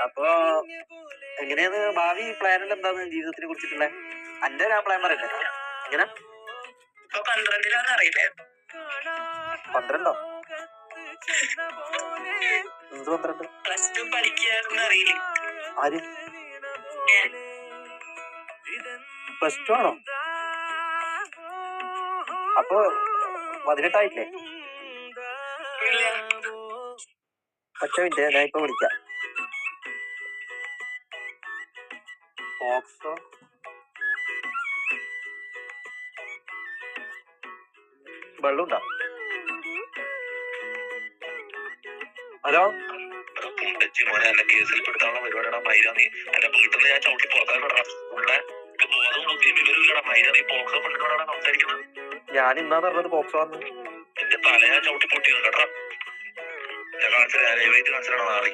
അപ്പൊ എങ്ങനെയാണ് ഭാവി പ്ലാനിൽ എന്താണ് ജീവിതത്തിനെ കുറിച്ചിട്ടുള്ള അന്റെ ആ പ്ലാൻ പറയട്ടെ? എങ്ങനെ 12 അറിയില്ലേ? 12 എന്ത് 12? +2 പഠിക്കാന്ന് അറിയില്ലേ? ആര് +2 ആണോ? അപ്പൊ 18 ആയില്ലേ? ഒറ്റ മിനിറ്റ്, ഞാൻ ഇപ്പൊ വിളിക്കാം. ബോക്സോ വെള്ളുണ്ടോ? ഹലോ, മോനെ എന്നെ കേസിൽ പെടുത്താനുള്ള പരിപാടിയുടെ മൈര നീ എന്റെ വീട്ടിൽ നിന്ന് ഞാൻ ചവിട്ടി പുറത്താൻ സംസാരിക്കുന്നത്. ഞാൻ ഇന്നാ പറഞ്ഞത് ബോക്സോ വന്നു. എന്റെ തല ഞാൻ ചവിട്ടി പൊട്ടിയത് കേട്ടോ. ഞാൻ കാണിച്ചത് നാളെ